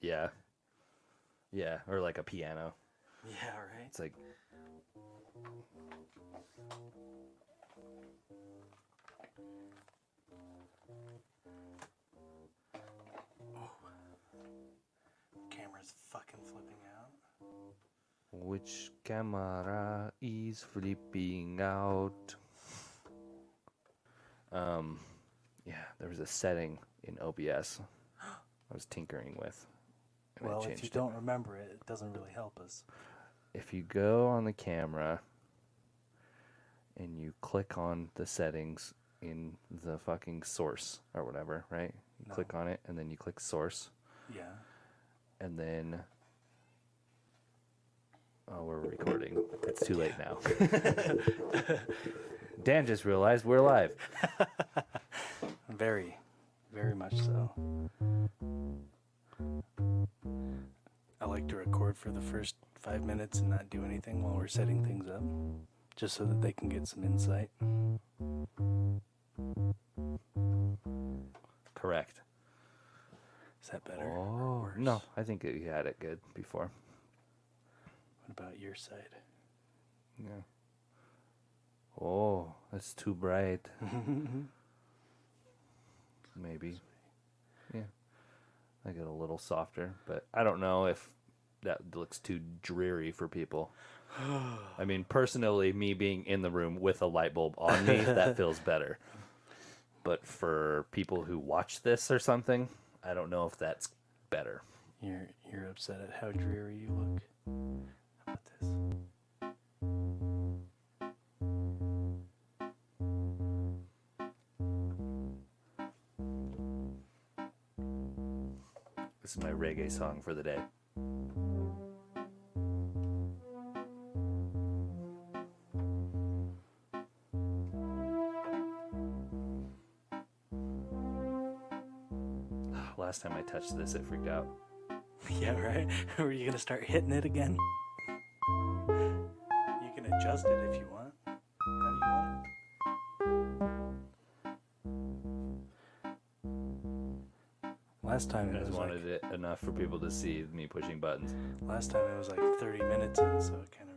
Yeah. Yeah, or like a piano. Yeah, right. It's like... Camera's fucking flipping out. Which camera is flipping out? Yeah, there was a setting in OBS I was tinkering with. And Well, I if you changed don't remember it, it doesn't really help us. If you go on the camera and you click on the settings in the fucking source or whatever, right? You click on it and then you click source. Yeah. And then... Oh, we're recording. It's too late now. Dan just realized we're live. Very, very much so. I like to record for the first 5 minutes and not do anything while we're setting things up, just so that they can get some insight. Correct. Is that better? Oh, no, I think you had it good before. What about your side? Yeah. Oh, that's too bright. Maybe. Yeah. I get a little softer, but I don't know if that looks too dreary for people. I mean, personally, me being in the room with a light bulb on me, that feels better. But for people who watch this or something, I don't know if that's better. You're upset at how dreary you look. How about this? This is my reggae song for the day. Last time I touched this, it freaked out. Yeah, right? Are you going to start hitting it again? You can adjust it if you want. How do you want it? Last time I it just was wanted it enough for people to see me pushing buttons. Last time it was like 30 minutes in, so it kind of...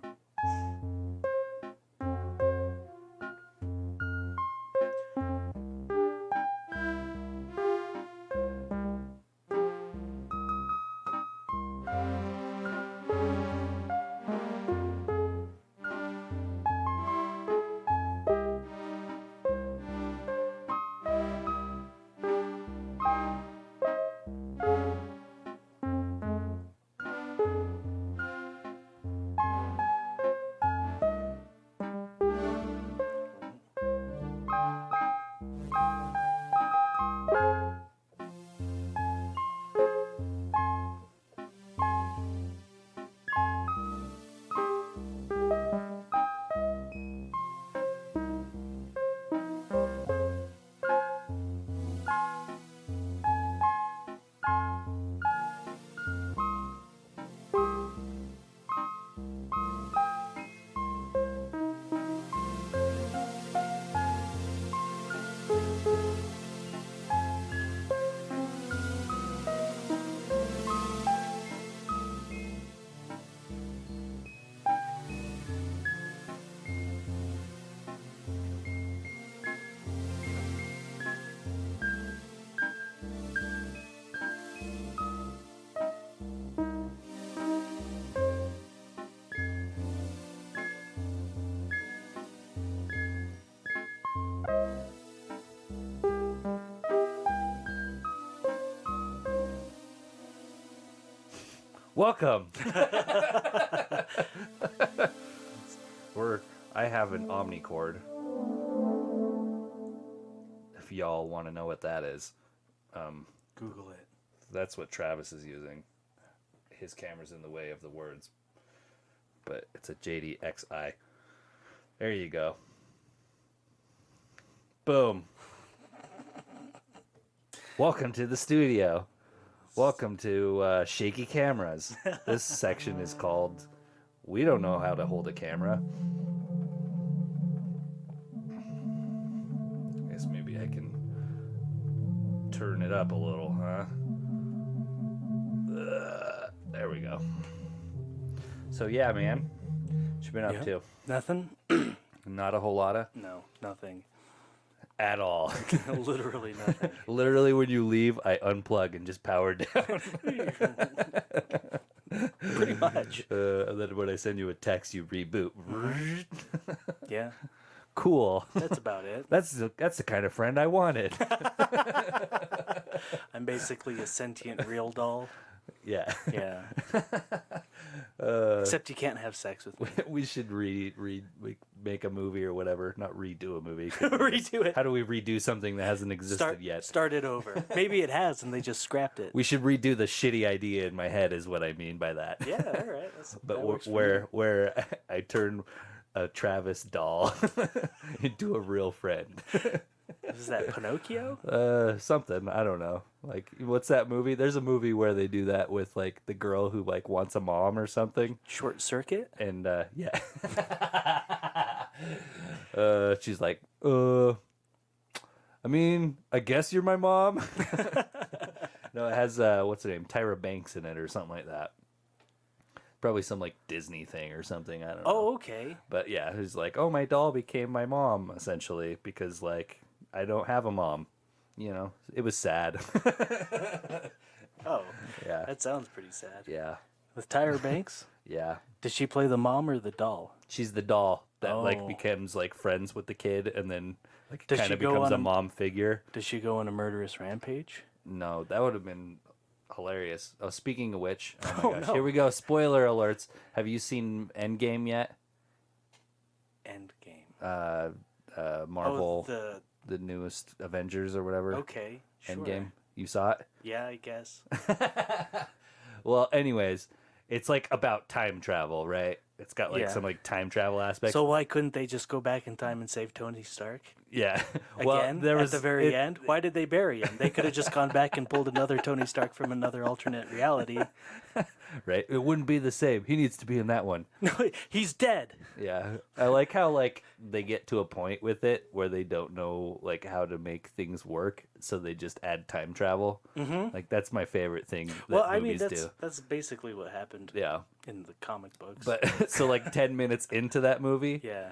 Welcome. I have an omnicord. If y'all want to know what that is, Google it. that's what Travis is using. His camera's in the way of the words, but it's a JDXI. There you go. Boom. Welcome to the studio. Welcome to Shaky Cameras. This section is called We Don't Know How to Hold a Camera. I guess maybe I can turn it up a little, huh? So yeah, man. What you been up to? Nothing? Not a whole lot of No, nothing. at all. Literally nothing. Literally, when you leave, I unplug and just power down. Pretty much. And then when I send you a text, you reboot. Yeah, Cool. that's about it. That's the kind of friend I wanted. I'm basically a sentient real doll. Yeah. Yeah. Except you can't have sex with me. We should make a movie or whatever. Not redo a movie. Redo it. How do we redo something that hasn't existed yet? Start it over. Maybe it has and they just scrapped it. We should redo the shitty idea in my head is what I mean by that. Yeah, all right. But where I turn a Travis doll into a real friend. Is that Pinocchio? Something. I don't know. Like, what's that movie? There's a movie where they do that with, like, the girl who, like, wants a mom or something. Short Circuit? And, yeah. She's like, I mean, I guess you're my mom. No, it has, what's her name? Tyra Banks in it or something like that. Probably some, like, Disney thing or something. I don't know. Oh, okay. But, yeah, he's like, oh, my doll became my mom, essentially, because, like, I don't have a mom. You know, it was sad. Oh, Yeah. that sounds pretty sad. Yeah. With Tyra Banks? Yeah. Did she play the mom or the doll? She's the doll that like Oh. becomes like friends with the kid and then like Does kind she of go becomes on a a- mom figure. Does she go on a murderous rampage? No, that would have been hilarious. Oh, speaking of which, oh my Oh, gosh, no. here we go. Spoiler alerts. Have you seen Endgame yet? Endgame. Marvel, Oh, the newest Avengers or whatever. okay. Sure. Endgame. You saw it? Yeah, I guess. Well, anyways, it's like about time travel, right? It's got like Yeah. some like time travel aspects. So why couldn't they just go back in time and save Tony Stark? Yeah. Again, at the very end? Why did they bury him? They could have just gone back and pulled another Tony Stark from another alternate reality. Right? It wouldn't be the same. He needs to be in that one. No, he's dead. Yeah. I like how like they get to a point with it where they don't know like how to make things work, so they just add time travel. Mm-hmm. Like that's my favorite thing that Well, I movies mean, do. that's basically what happened Yeah. in the comic books. But so like 10 minutes into that movie, yeah.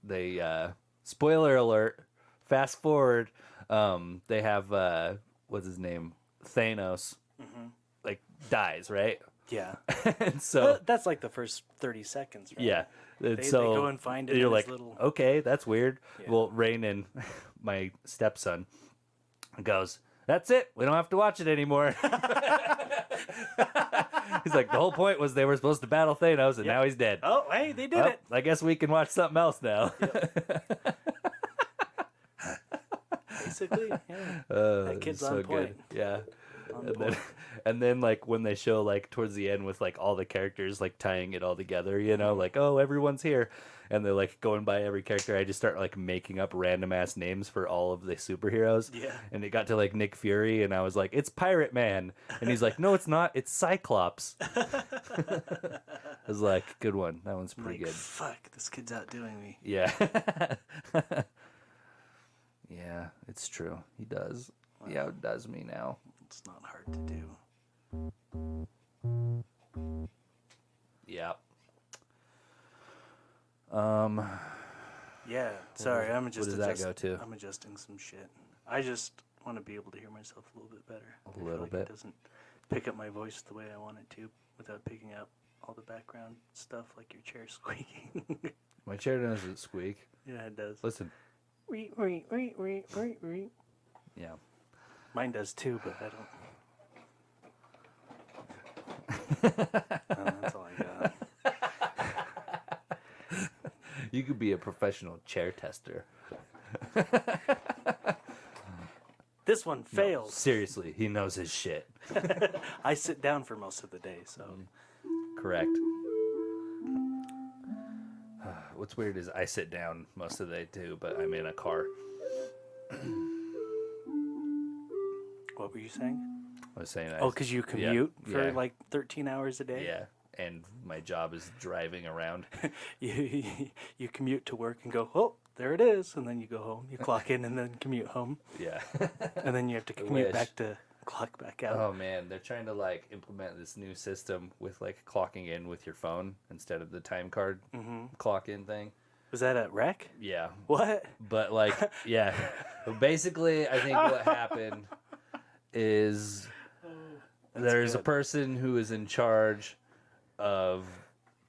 they spoiler alert, fast forward, they have what's his name? Thanos like dies, right? Yeah. And so Well, that's like the first 30 seconds, right? yeah. And They so go and find it you're in his like, little- okay, that's weird. Yeah. Well, Rainen, my stepson, goes, that's it. We don't have to watch it anymore. He's like, the whole point was they were supposed to battle Thanos, and now he's dead. Oh, hey, they did Well, it. I guess we can watch something else now. Basically, yeah. That kid's on point. Yeah. On And point. then like when they show like towards the end with like all the characters like tying it all together, you know, like, oh, everyone's here, and they're like going by every character, I just start like making up random ass names for all of the superheroes. Yeah. And it got to like Nick Fury, and I was like, it's Pirate Man, and he's like, no, it's not, it's Cyclops. I was like, good one, that one's I'm pretty like, good. fuck, this kid's outdoing me. Yeah. Yeah, it's true. He does. He outdoes me now. It's not hard to do. Yeah. Yeah, sorry, I'm what just does that go to? I'm adjusting some shit. I just want to be able to hear myself a little bit better. I feel little like bit? It doesn't pick up my voice the way I want it to without picking up all the background stuff like your chair squeaking. My chair doesn't squeak. Yeah, it does. Listen. Yeah. Mine does too, but I don't. That's all I got. You could be a professional chair tester. This one fails. Seriously, he knows his shit. I sit down for most of the day, so Correct. What's weird is I sit down most of the day too, but I'm in a car. what were you saying? I was saying Oh, because you commute for yeah. like 13 hours a day? Yeah, and my job is driving around. You commute to work and go, oh, there it is. And then you go home. You clock in and then commute home. Yeah. And then you have to I commute wish. back to Clock back out. Oh man, they're trying to like implement this new system with like clocking in with your phone instead of the time card clock in thing. Was that at Rec? Yeah. What? But like, yeah. But basically, I think what happened is there's a person who is in charge of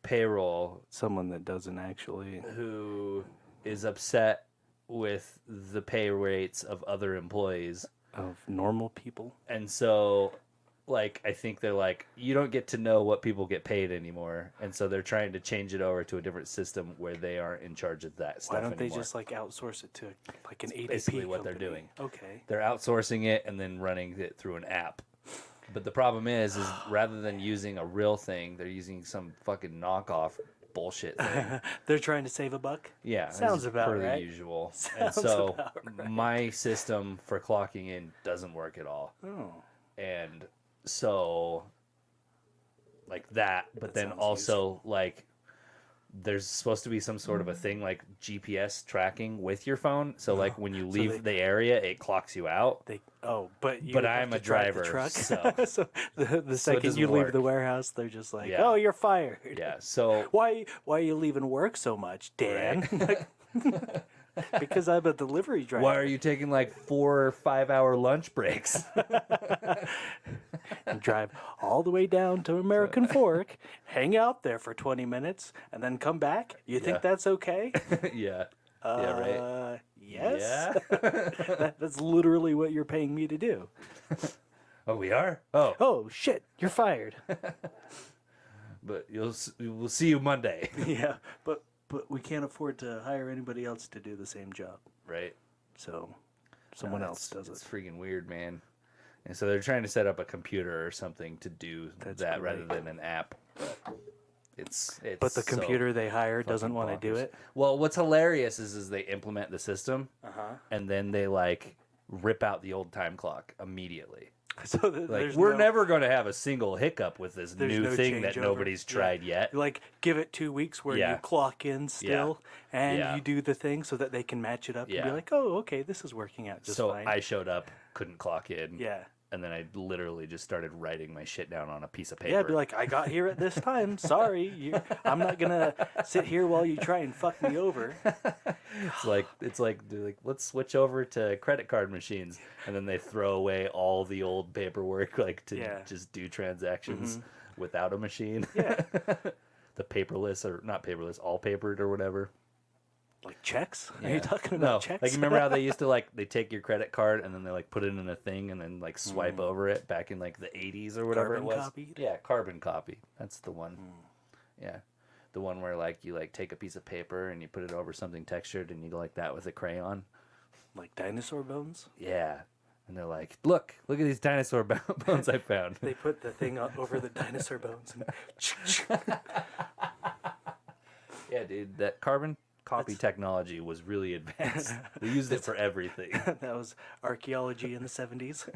payroll Someone that doesn't actually. who is upset with the pay rates of other employees. Of normal people. And so, like, I think they're like, you don't get to know what people get paid anymore. And so they're trying to change it over to a different system where they aren't in charge of that stuff Why don't anymore. they just, like, outsource it to, like, an ADP Basically what company? they're doing. Okay. They're outsourcing it and then running it through an app. But the problem is rather than using a real thing, they're using some fucking knockoff bullshit thing. They're trying to save a buck? Yeah. Sounds about per right. the usual. Sounds And so about right. my system for clocking in doesn't work at all. Oh. And so like that, but That then sounds also like there's supposed to be some sort of a thing like GPS tracking with your phone. So like when you leave the area, it clocks you out. But I'm have a to drive the driver, truck. so- So the second doesn't you leave work. the warehouse, they're just like, Yeah. "Oh, you're fired." Yeah. So Why are you leaving work so much, Dan? Because I'm a delivery driver. why are you taking like 4 or 5 hour lunch breaks? And drive all the way down to American Fork, hang out there for 20 minutes, and then come back? You think Yeah. that's okay? Yeah. Yeah, right. Yes. Yeah. That's literally what you're paying me to do. Oh, we are? Oh, Oh, shit, you're fired. but we'll see you Monday. Yeah, but we can't afford to hire anybody else to do the same job. Right. So someone else does It's it. freaking weird, man. And so they're trying to set up a computer or something to do That's that great. rather than an app. But it's But the so computer they hire doesn't fucking want to do bonkers. it. Well, what's hilarious is they implement the system Uh-huh. and then they like rip out the old time clock immediately. So Like there's we're no, never going to have a single hiccup with this there's new no thing that changeover. nobody's Yeah. tried yet. Like, give it 2 weeks where Yeah. you clock in still and Yeah. you do the thing so that they can match it up and Yeah. be like, oh, okay, this is working out just So fine. I showed up, couldn't clock in. Yeah. And then I literally just started writing my shit down on a piece of paper. Yeah, be like, I got here at this time. Sorry, I'm not gonna sit here while you try and fuck me over. It's like they're like, let's switch over to credit card machines, and then they throw away all the old paperwork like to Yeah. just do transactions without a machine. Yeah, The paperless or not paperless, all papered or whatever. like checks. Are Yeah. you talking No, about checks? like remember how they used to like they take your credit card and then they like put it in a thing and then like swipe over it back in like the 80s or whatever Carbon it was. copied? Yeah, carbon copy. That's the one. Yeah. The one where like you like take a piece of paper and you put it over something textured and you go like that with a crayon. Like dinosaur bones. Yeah. And they're like, look at these dinosaur bones I found. They put the thing over the dinosaur bones. And Yeah, dude, that carbon copy technology was really advanced. They used it for everything. that was archaeology in the 70s.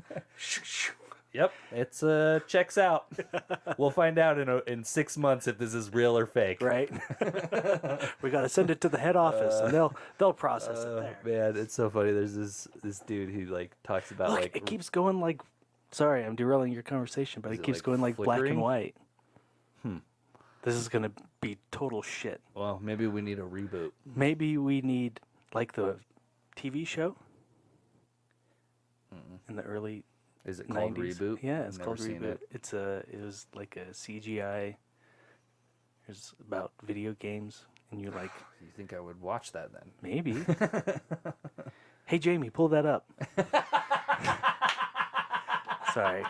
Yep, it's checks out. We'll find out in 6 months if this is real or fake. Right? We got to send it to the head office, and they'll process it there. Man, it's so funny. There's this dude who like talks about Look, like it keeps going like. Sorry, I'm derailing your conversation, but Is it it, keeps like, going like black flickering? and white. This is gonna be total shit. well, maybe we need a reboot. Maybe we need like the TV show in the early Is it called 90s. Reboot? Yeah, I've it's never called seen Reboot. it. It was like a CGI. It's about video games, and you like You think I would watch that then? maybe. Hey Jamie, pull that up. Sorry.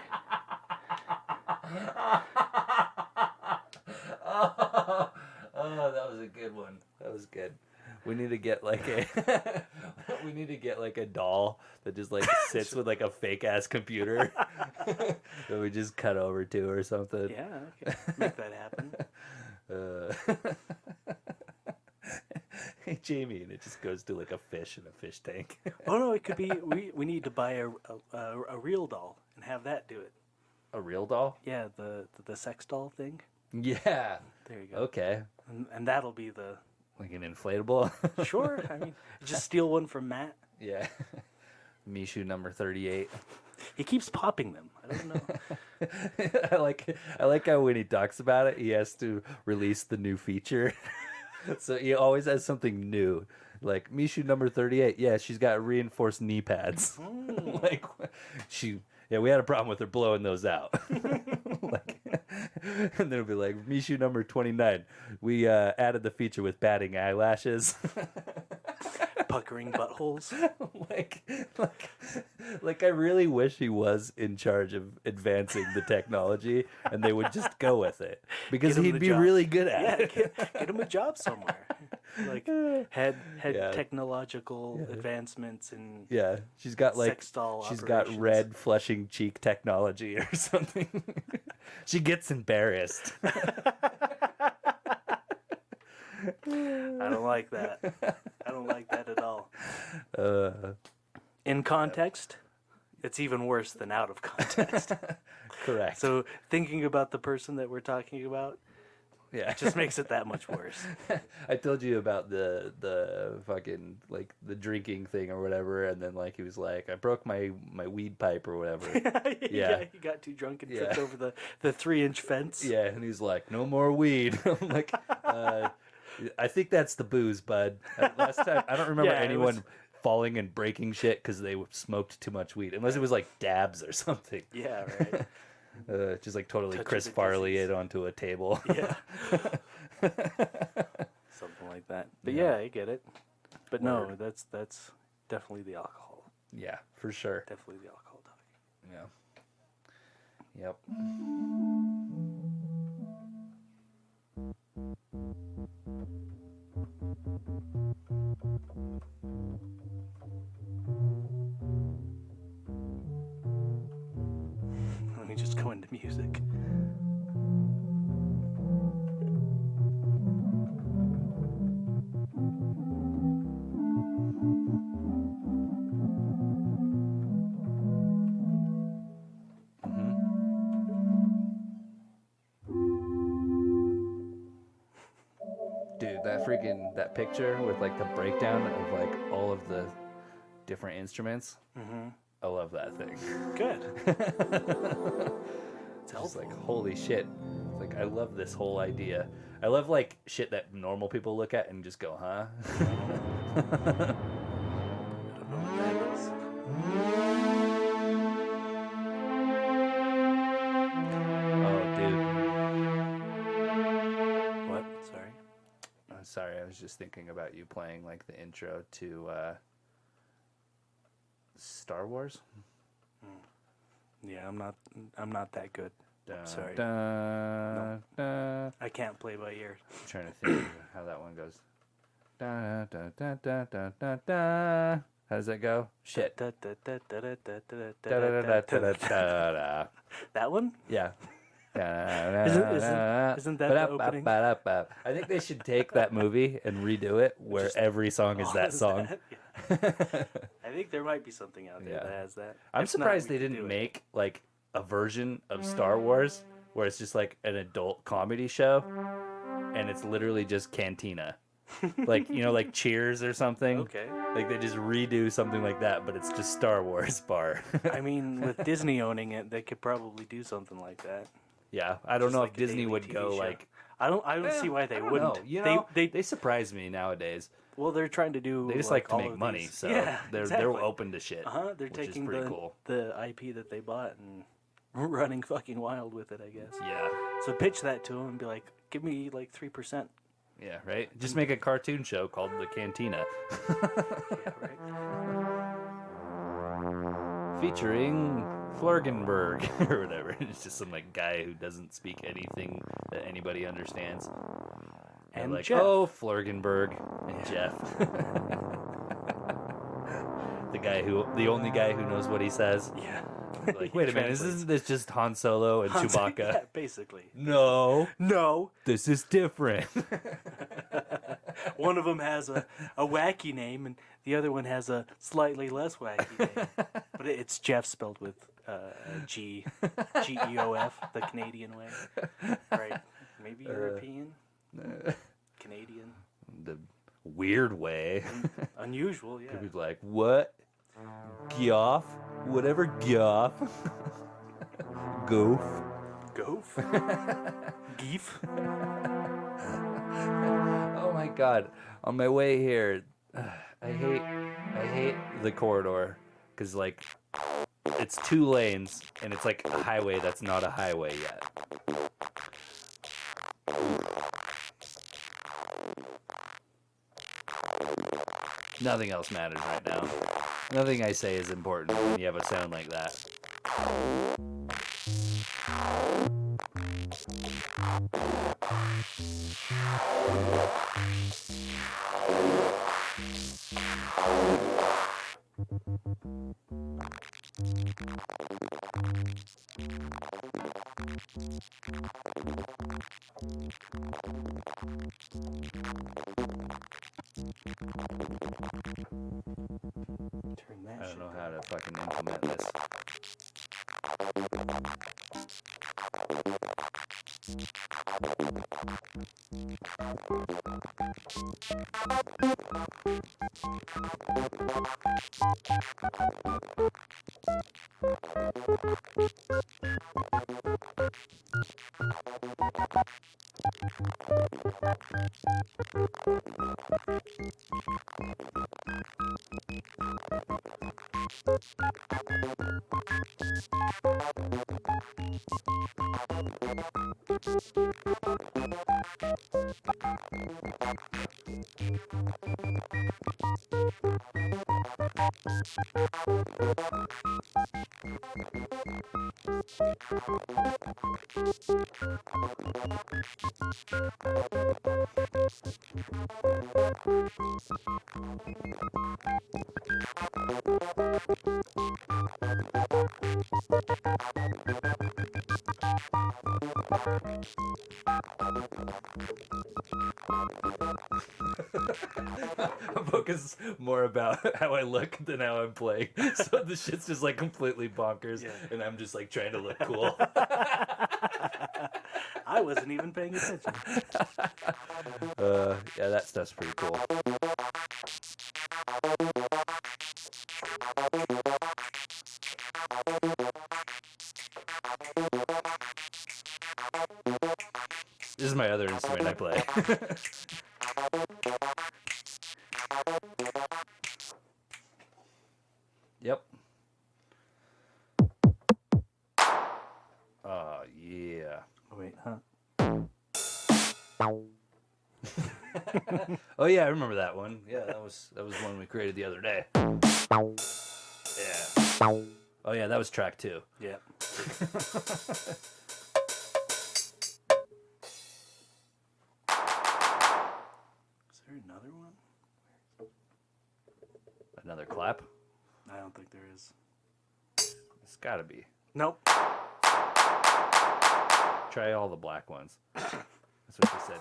Oh, that was a good one. That was good. We need to get like a doll that just like sits with like a fake ass computer that we just cut over to or something. Yeah, okay. Make that happen. Hey Jamie, and it just goes to like a fish in a fish tank. Oh no, it could be we need to buy a real doll and have that do it. A real doll? Yeah, the sex doll thing. Yeah. There you go. Okay. And that'll be the Like an inflatable. sure. I mean, just steal one from Matt. Yeah. Mishu number 38. He keeps popping them. I don't know. I like how when he talks about it, he has to release the new feature. So he always has something new. Like Mishu number 38, yeah, she's got reinforced knee pads. Like we had a problem with her blowing those out. Like, and then it'll be like Mishu number 29, we added the feature with batting eyelashes. Puckering buttholes. like I really wish he was in charge of advancing the technology and they would just go with it because he'd be really good at it. Get him a job somewhere. Like head technological advancements in she's got like sex doll she's operations. got red flushing cheek technology or something. She gets embarrassed. I don't like that. I don't like that at all. In context, it's even worse than out of context. Correct. So thinking about the person that we're talking about, it just makes it that much worse. I told you about the fucking like the drinking thing or whatever, and then like he was like, I broke my weed pipe or whatever. Yeah, he got too drunk and tripped over the 3-inch fence. Yeah, and he's like, no more weed. I'm like, I think that's the booze, bud. Last time, I don't remember anyone falling and breaking shit because they smoked too much weed, unless it was like dabs or something. Yeah, right. Just like totally Chris Farley it onto a table. Yeah. Something like that. But yeah, I get it. But no, that's definitely the alcohol. Yeah, for sure. Definitely the alcohol talking. Yeah. Yep. Let me just go into music. Dude, that picture with like the breakdown of like all of the different instruments. I love that thing. Good. It's just like, holy shit. It's like, I love this whole idea. I love like shit that normal people look at and just go, huh? I don't know what that is. Oh, dude. What? Sorry. I'm sorry, I was just thinking about you playing like the intro to Star Wars. Yeah, I'm not that good. Sorry. No. I can't play by ear. I'm trying to think of how that one goes. Da, da, da, da, da, da, da. How does that go? Shit. Da, da, da, da, da, da, da. That one? Yeah. Isn't that the opening? I think they should take that movie and redo it where every song is that song. I think there might be something out there that has that. I'm surprised they didn't make like a version of Star Wars where it's just like an adult comedy show and it's literally just Cantina. Like, you know, like Cheers or something. Okay. Like they just redo something like that, but it's just Star Wars bar. I mean, with Disney owning it, they could probably do something like that. Yeah, I don't know like if Disney would go show. like. I don't see why they wouldn't. Know. You know, they surprise me nowadays. Well, they're trying to do. They just like to make money, so they're open to shit. They're taking the IP that they bought and running fucking wild with it, I guess. Yeah. So pitch that to them and be like, give me like 3%. Yeah, right. Just make a cartoon show called The Cantina. Yeah, right. Featuring Florgenberg or whatever. It's just some like guy who doesn't speak anything that anybody understands. And like, Jeff. oh, Florgenberg and Jeff. the only guy who knows what he says. Yeah. Like, wait a minute, isn't this just Han Solo and Chewbacca? Yeah, basically. No. This is different. One of them has a wacky name, and the other one has a slightly less wacky name. But it's Jeff spelled with G-E-O-F, the Canadian way. Right. Maybe European? Canadian? The weird way. Unusual, yeah. People be like, what? Gyoff. Whatever, Gyoff. Goof. Goof? Geef? Oh my god. On my way here, I hate the corridor because like it's 2 lanes and it's like a highway that's not a highway yet. Nothing else matters right now. Nothing I say is important when you have a sound like that. Turn that I don't shit know down. how to fucking implement this. I'm focused more about how I look than how I'm playing. So the shit's just like completely bonkers, Yeah. and I'm just like trying to look cool. I wasn't even paying attention. Yeah, that stuff's pretty cool. This is my other instrument I play. Yep. Oh, yeah. Oh, wait, huh? Oh yeah, I remember that one. Yeah, that was one we created the other day. Yeah. Oh yeah, that was track 2. Yeah. Is there another one? Another clap. I don't think there is. It's gotta be. Nope. Try all the black ones. That's what she said.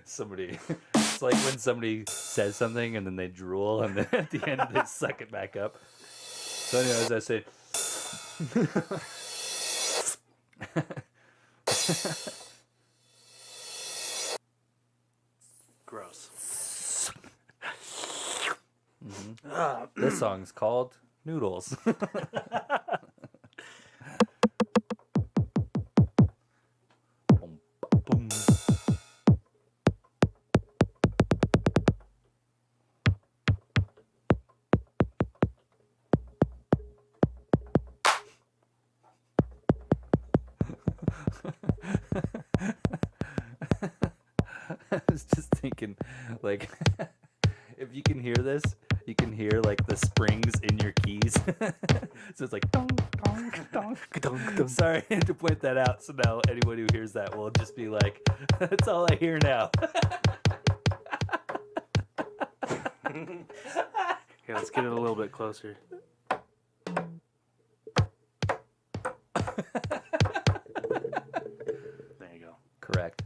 Somebody, it's like when somebody says something and then they drool and then at the end they suck it back up. So anyways, I say Gross. this song's called Noodles. Boom, boom. I was just thinking, like, if you can hear this, you can hear like the springs in your keys. So it's like dong, dong, dong, dong, dong. Sorry to point that out. So now anyone who hears that will just be like, "That's all I hear now." Yeah, let's get it a little bit closer. There you go. Correct.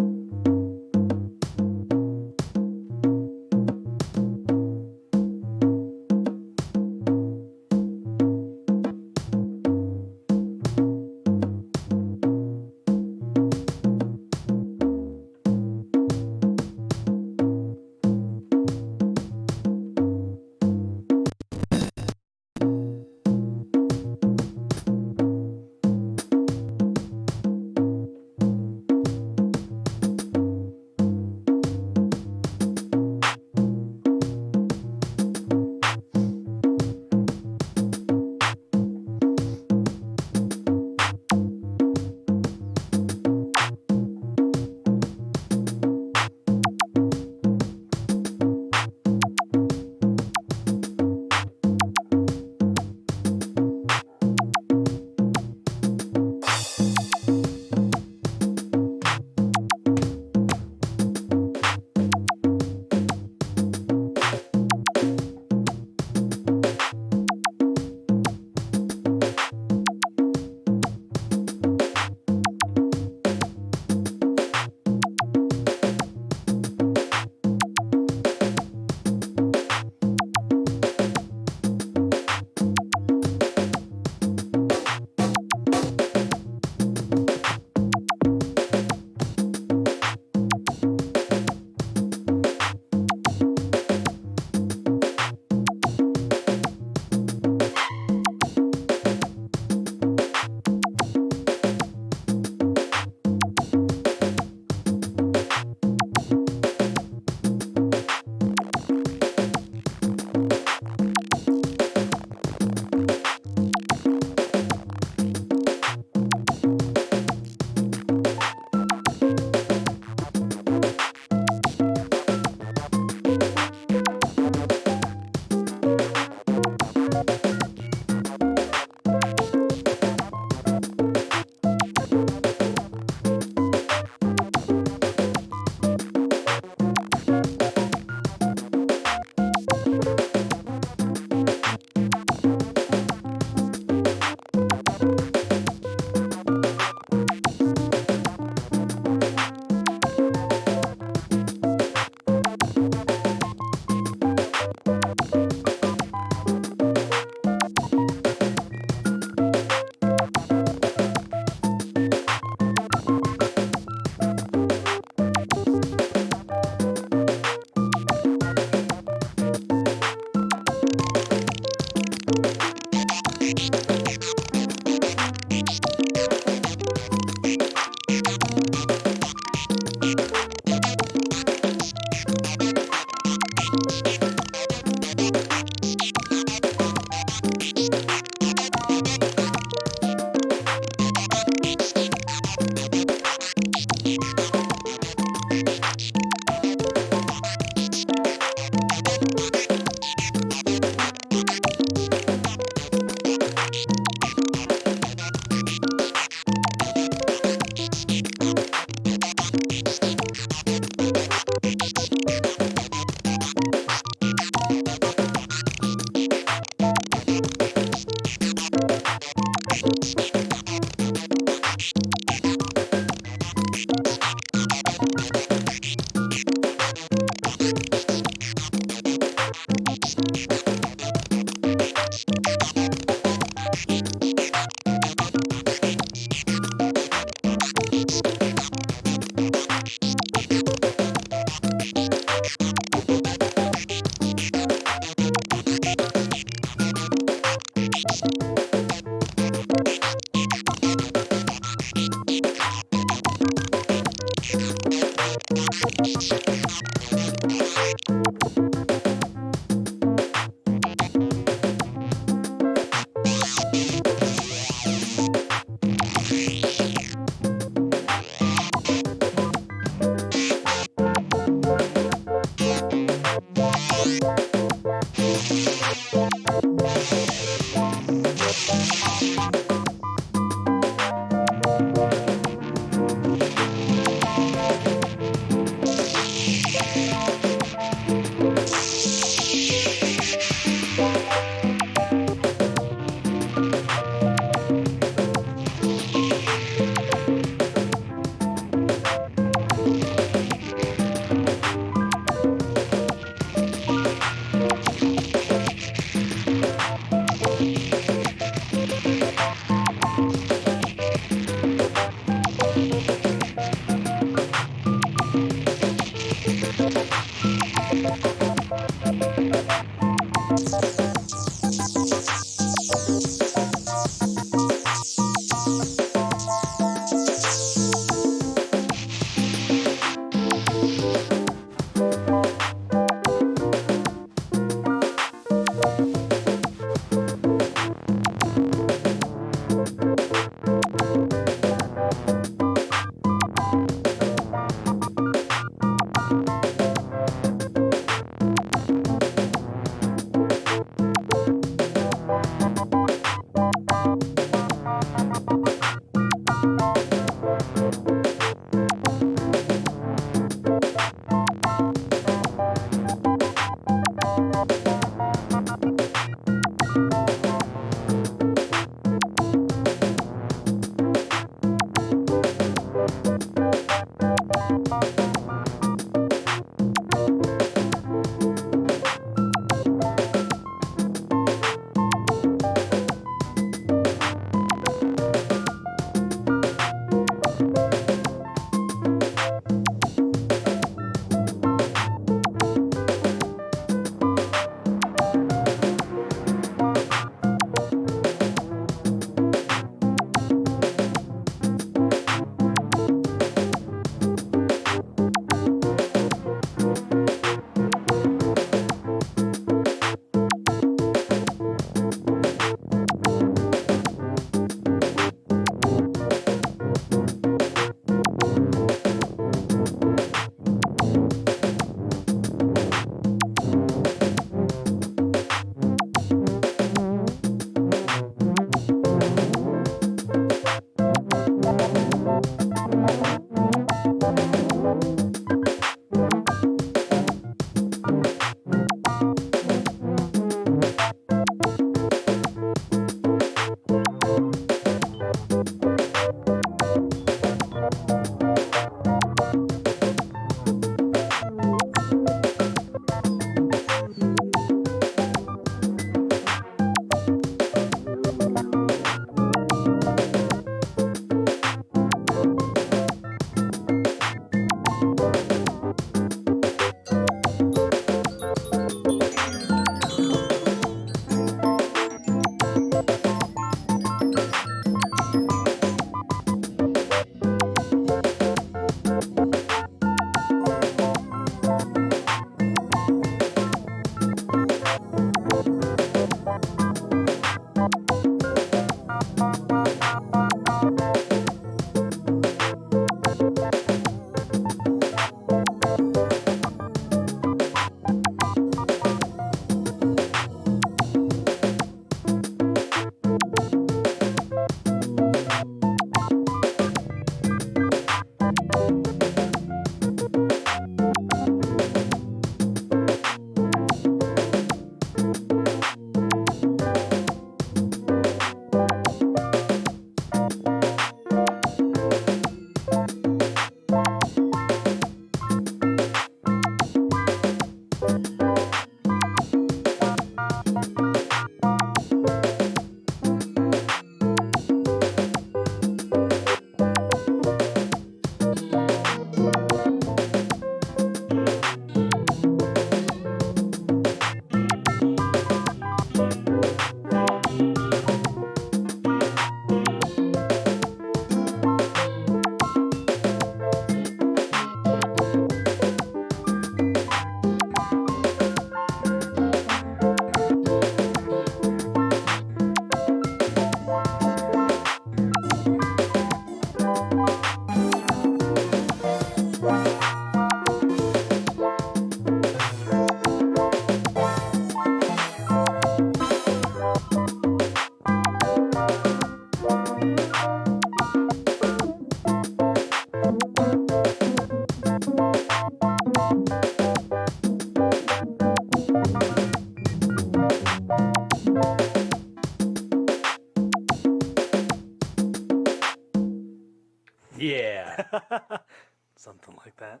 Something like that.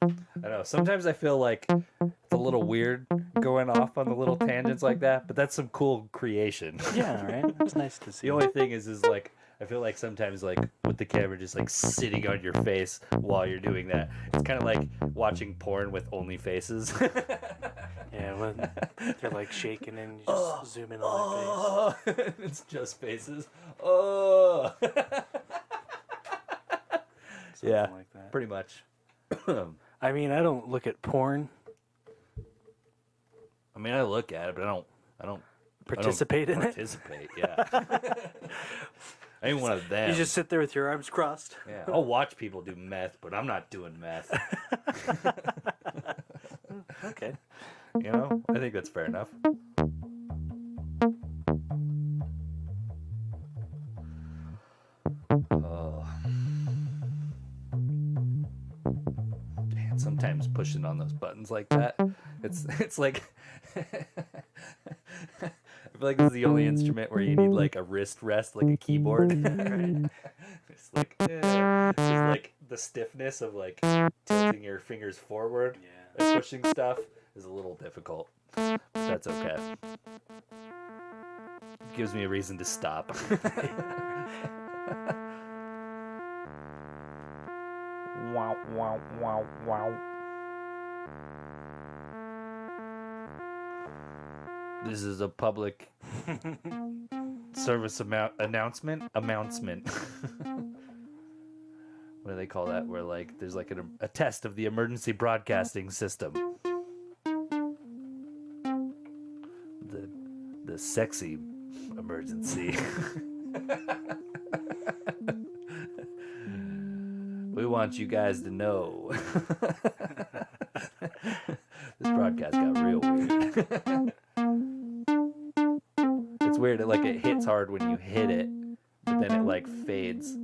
I know. Sometimes I feel like it's a little weird going off on the little tangents like that, but that's some cool creation. Yeah, right? It's nice to see. The only thing is like, I feel like sometimes like with the camera just like sitting on your face while you're doing that, it's kind of like watching porn with only faces. Yeah, when they're like shaking and you just zoom in on their face. It's just faces. Oh. Something like that. Pretty much. I mean, I don't look at porn. I mean, I look at it, but I don't Participate in it? Participate, yeah. I ain't one of them. You just sit there with your arms crossed. Yeah, I'll watch people do meth, but I'm not doing meth. Okay. You know, I think that's fair enough. Oh. Man, sometimes pushing on those buttons like that, it's like I feel like this is the only instrument where you need like a wrist rest, like a keyboard. It's like the stiffness of like tilting your fingers forward and pushing stuff is a little difficult. But that's okay. It gives me a reason to stop. Wow, wow, wow, wow. This is a public service announcement. What do they call that? Where like there's like a test of the emergency broadcasting system. The sexy emergency. We want you guys to know. This broadcast got real weird. It's weird. It hits hard when you hit it, but then it like fades.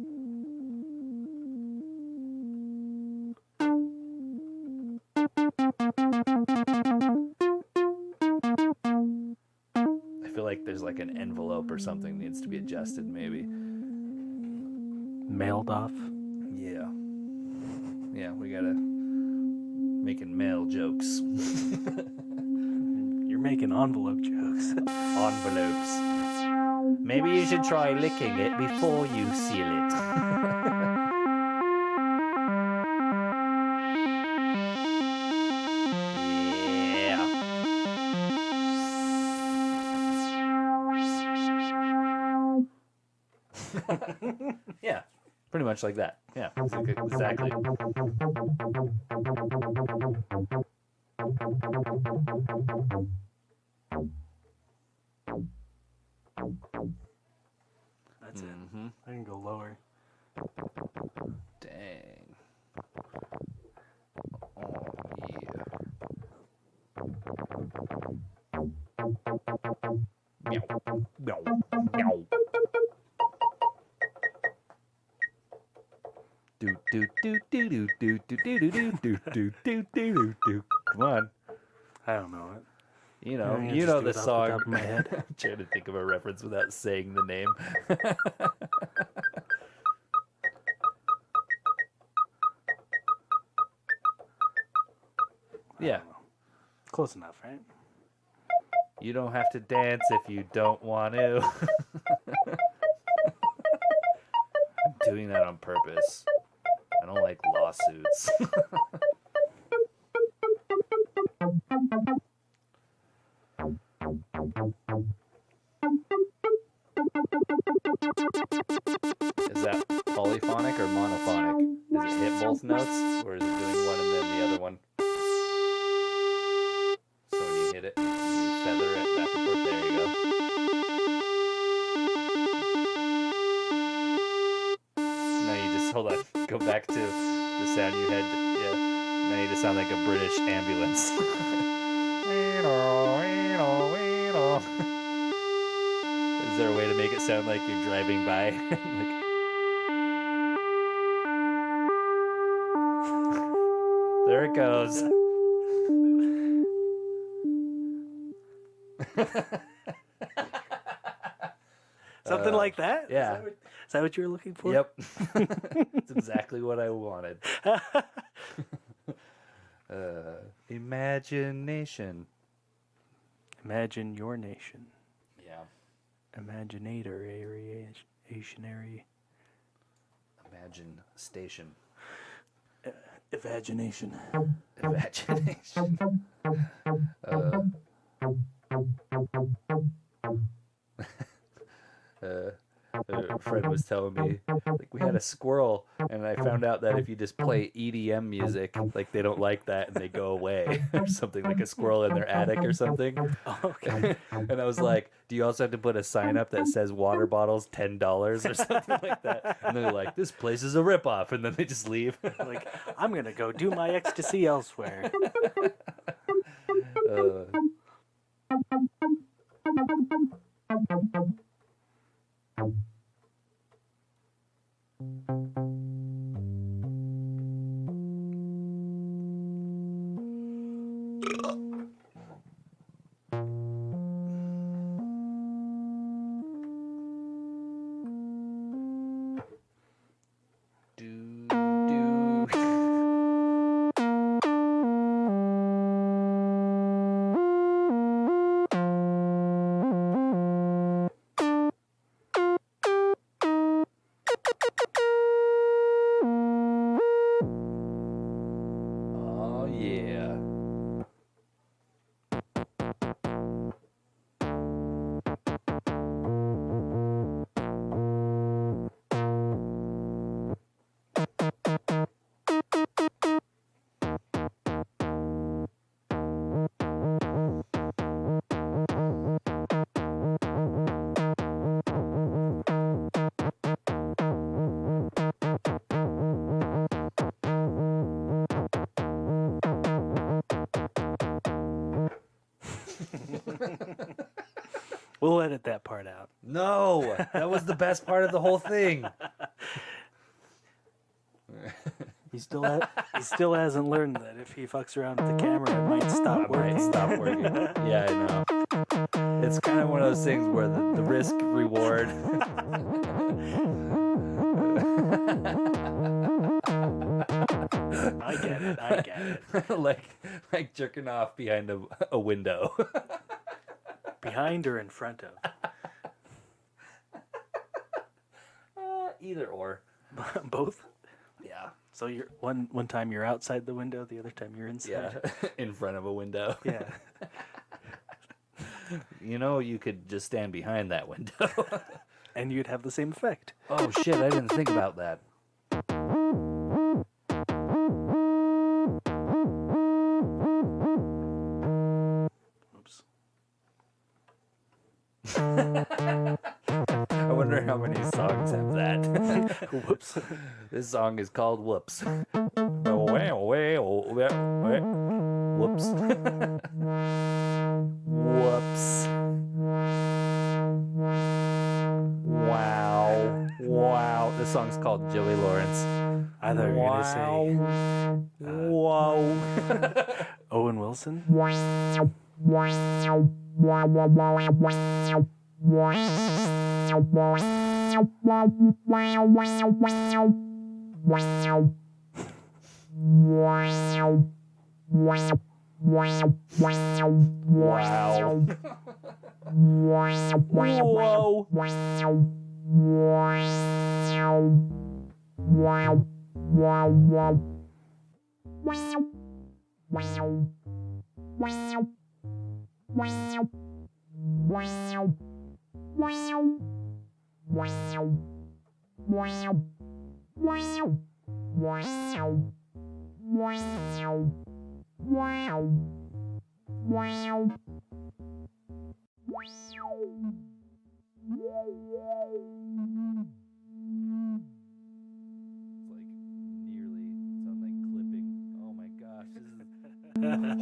I feel like there's like an envelope or something needs to be adjusted, maybe. Mailed off. Yeah. Yeah, we gotta making mail jokes. You're making envelope jokes. Envelopes. Maybe you should try licking it before you seal it. Yeah, pretty much like that. Yeah, exactly. That's it. I can go lower. Dang. Oh, yeah. Meow. Meow. Meow. Do do do do do do do do do do do do do do do. Come on. I don't know it. You know the song. I'm trying to think of a reference without saying the name. Yeah. Close enough, right? You don't have to dance if you don't want to. I'm doing that on purpose. I don't like lawsuits. Is that polyphonic or monophonic? Does it hit both notes, or is it doing one and then the other one? So when you hit it, you feather it back and forth. There you go. Now you just, hold on, go back to the sound you had. Yeah. Now you just sound like a British ambulance. Is there a way to make it sound like you're driving by? There it goes. Something like that? Yeah. that what you were looking for? Yep. That's exactly what I wanted. Imagination. Imagine your nation. Yeah. Imaginationary. Imagine station. Imagination. Imagination. A friend was telling me, like, we had a squirrel, and I found out that if you just play EDM music, like, they don't like that and they go away or something, like a squirrel in their attic or something. Okay. And I was like, do you also have to put a sign up that says water bottles $10 or something like that? And they're like, this place is a ripoff, and then they just leave. Like, I'm going to go do my ecstasy elsewhere. Oh, yeah. We'll edit that part out. No, that was the best part of the whole thing. He still hasn't learned that if he fucks around with the camera, it might stop working. Stop working. Yeah, I know. It's kind of one of those things where the risk reward. I get it. like jerking off behind a window. Behind or in front of? Either or. Both? Yeah. So you're one time you're outside the window, the other time you're inside. Yeah. In front of a window. Yeah. You know, you could just stand behind that window. And you'd have the same effect. Oh shit, I didn't think about that. Oops. I wonder how many songs have that. Whoops. This song is called Whoops. Whoops. Whoops. Wow. This song's called Joey Lawrence. I thought you were going to say Whoa. Owen Wilson.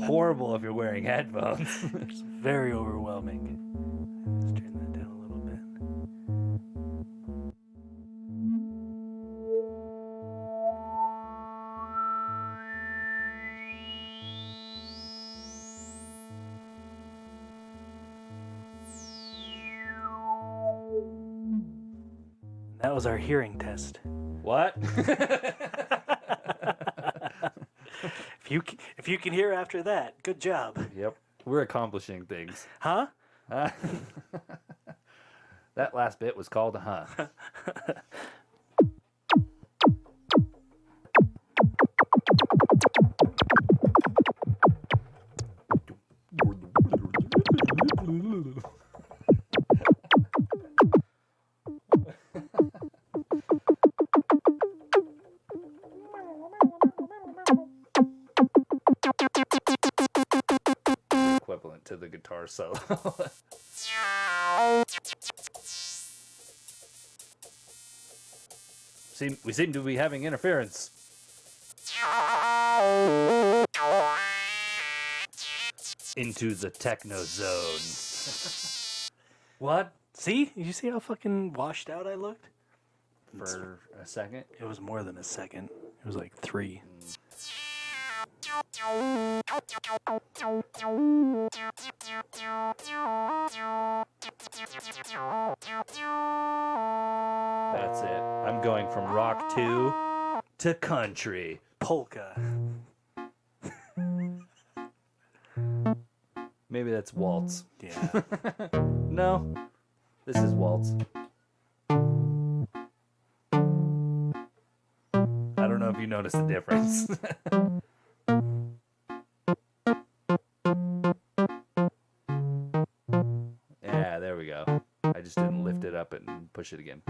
Horrible if you're wearing headphones. It's very overwhelming. Let's turn that down a little bit. That That was our hearing test. What? If you can hear after that, good job. Yep. We're accomplishing things. Huh? That last bit was called a huh. Equivalent to the guitar solo. We seem to be having interference. Into the techno zone. What? See? You see how fucking washed out I looked? For a second? It was more than a second. It was like 3. That's it. I'm going from rock 2 to country. Polka. Maybe that's waltz. Yeah. No, this is waltz. I don't know if you noticed the difference. Yeah, there we go. I just didn't lift it up and push it again.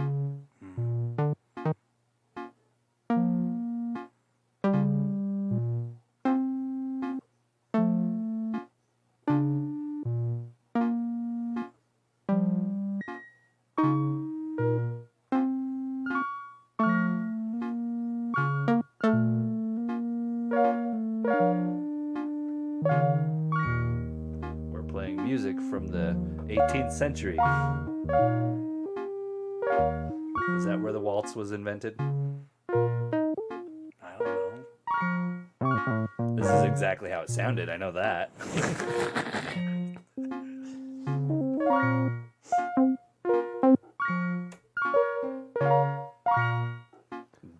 We're playing music from the 18th century. Is that where the waltz was invented? I don't know. This is exactly how it sounded. I know that.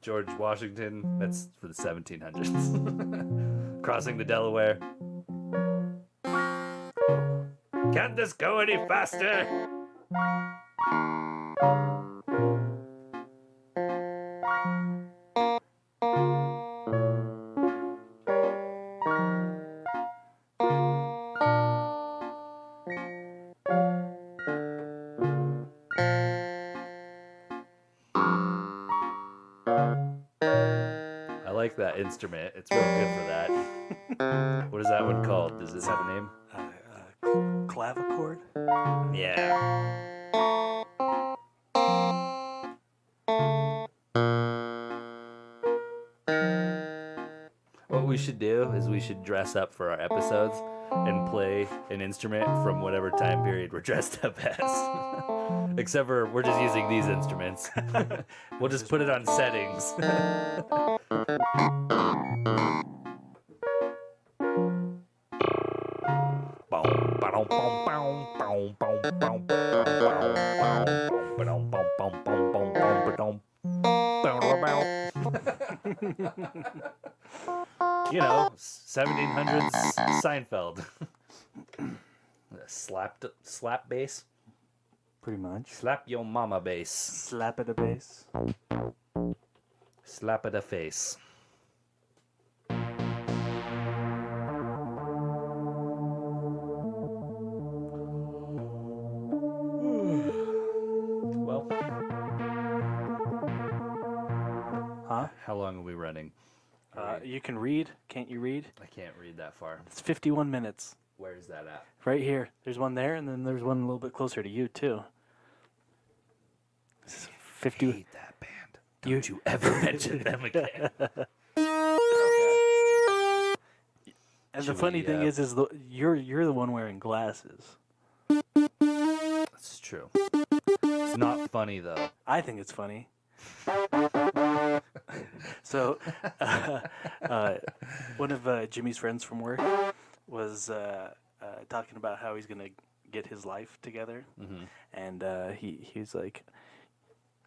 George Washington, that's for the 1700s. Crossing the Delaware. Can't this go any faster? I like that instrument. It's real good for that. What is that one called? Does this have a name? Clavichord? Yeah. What we should do is we should dress up for our episodes and play an instrument from whatever time period we're dressed up as. Except for we're just using these instruments. We'll just put it on settings. You know, 1700s Seinfeld. Slap bass. Pretty much. Slap your mama bass. Slap at a bass. Slap at a face. Well, Huh? how long are we running? You can read. Can't you read? I can't read that far. It's 51 minutes. Where is that at? Right here. There's one there, and then there's one a little bit closer to you, too. This is 50. I hate that band. Don't you ever mention them again. And Should the funny we, thing is you're the one wearing glasses. That's true. It's not funny, though. I think it's funny. So, one of Jimmy's friends from work was talking about how he's gonna get his life together, and he's like,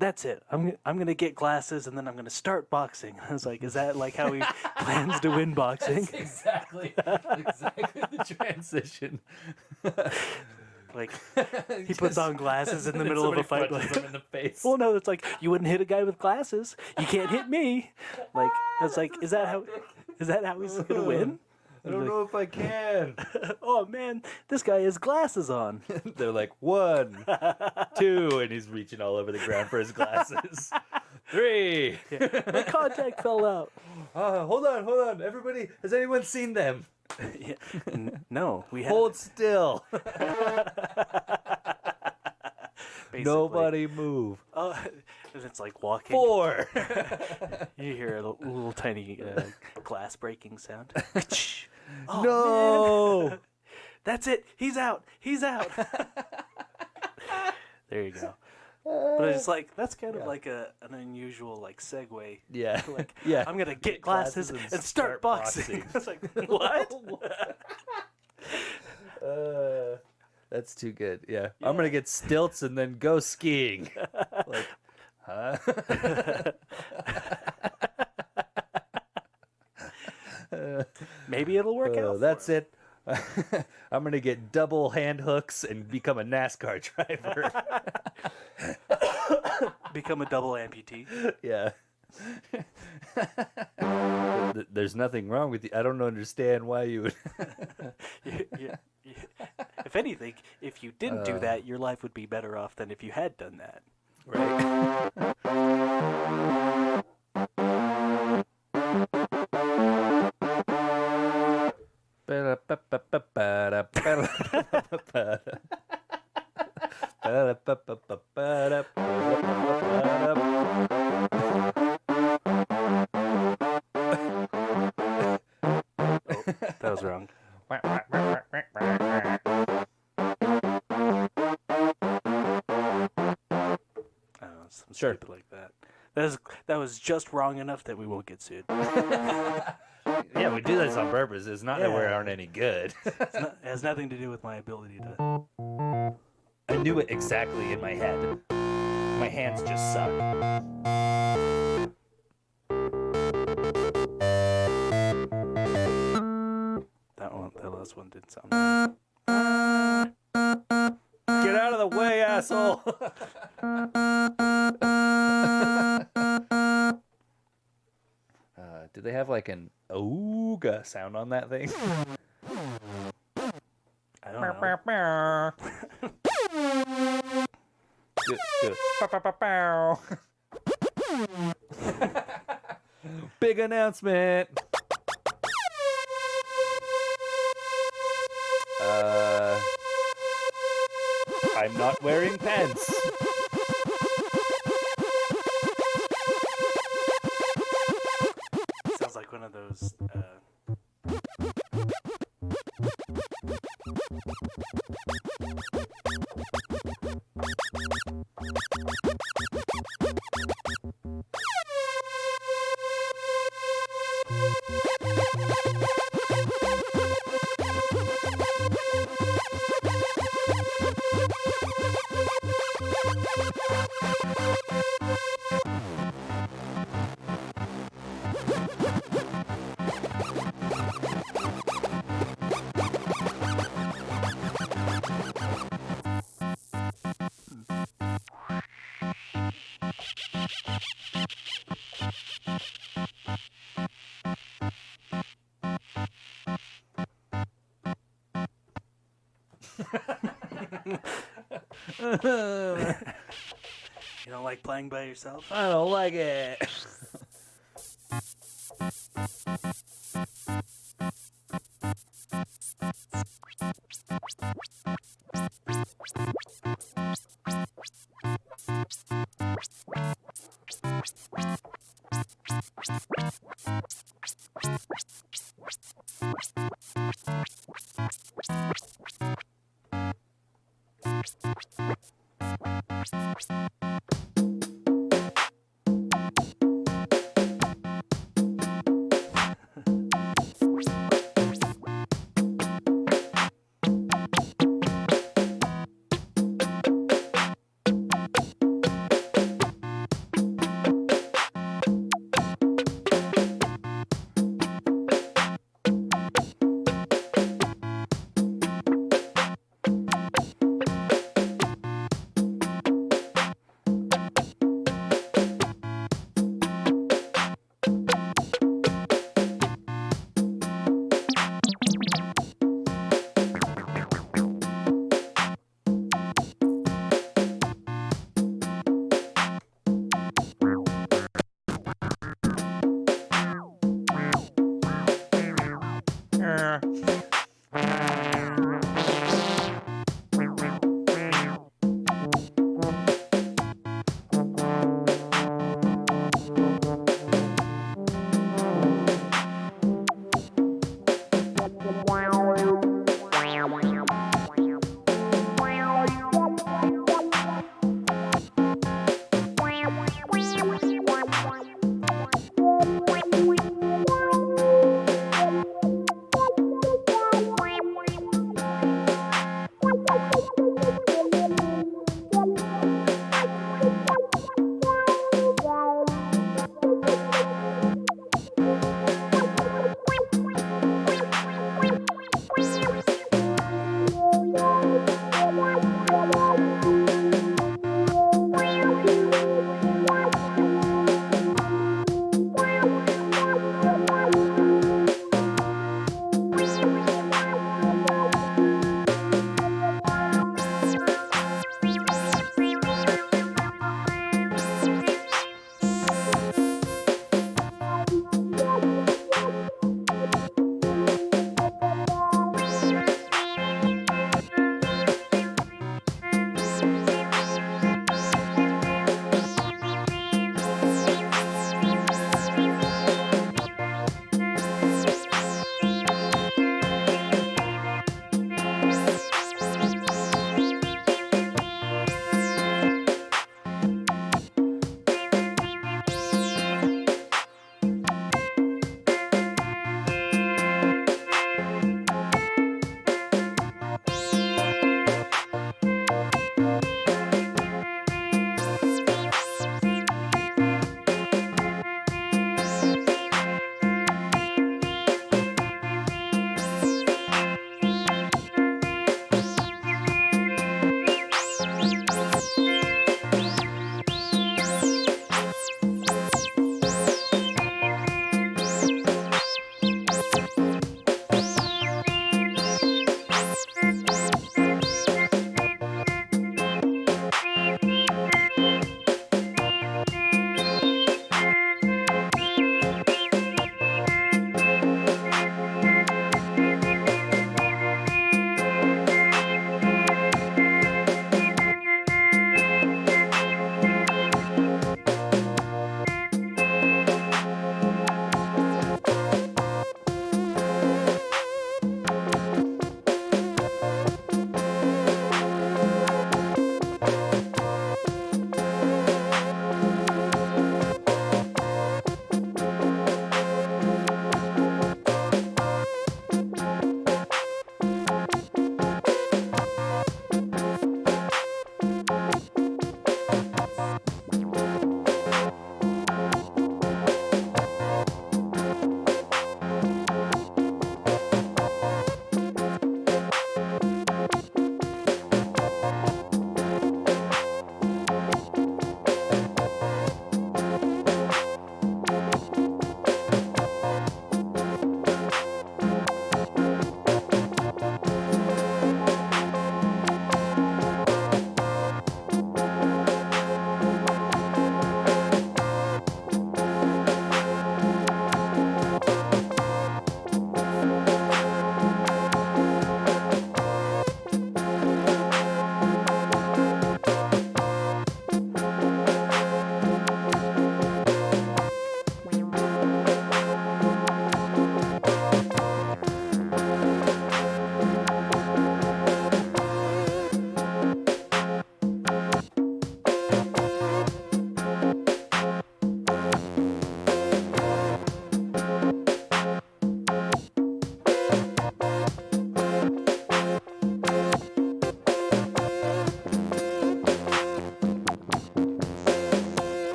That's it. I'm gonna get glasses and then I'm gonna start boxing. I was like, is that like how he plans to win boxing? That's exactly the transition. Like he puts on glasses in the middle of a fight. Punches him in the face. Well, no, it's like you wouldn't hit a guy with glasses. You can't hit me. Like it's like, is that how he's gonna win? I don't know if I can. Oh man, this guy has glasses on. They're like 1, 2, and he's reaching all over the ground for his glasses. 3. My contact fell out. Hold on, everybody. Has anyone seen them? Yeah. No, we have. Hold still. Basically. Nobody move. Oh, and it's like walking. 4. You hear a little tiny glass breaking sound. Oh, No. man. That's it. He's out. There you go. But it's like that's kind of like an unusual like segue. Yeah. Like Yeah. I'm gonna get glasses and start boxing. It's like what? That's too good. Yeah. I'm gonna get stilts and then go skiing. Like, huh? Maybe it'll work out. That's it. I'm gonna get double hand hooks and become a NASCAR driver. Become a double amputee. Yeah. There's nothing wrong with you. I don't understand why you would. If anything, if you didn't do that, your life would be better off than if you had done that. Right. That was wrong. Something stupid like that. That was just wrong enough that we won't get sued. Yeah, we do this on purpose. It's not that we aren't any good. It has nothing to do with my ability to. I knew it exactly in my head. My hands just suck. That last one didn't sound right. Get out of the way, asshole! Do they have like an ooga sound on that thing? I don't know. Big announcement. I'm not wearing pants. Sounds like one of those. You don't like playing by yourself? I don't like it.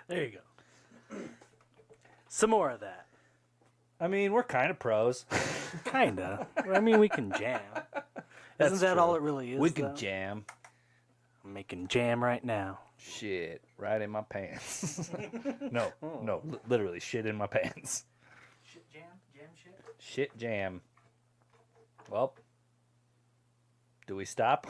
There you go. Some more of that. I mean, we're kind of pros. Kinda. I mean, we can jam. That's Isn't that true. all it really is? We can though? jam. I'm making jam right now. Shit, right in my pants. No, literally shit in my pants. Shit jam? Jam shit? Shit jam. Well, do we stop?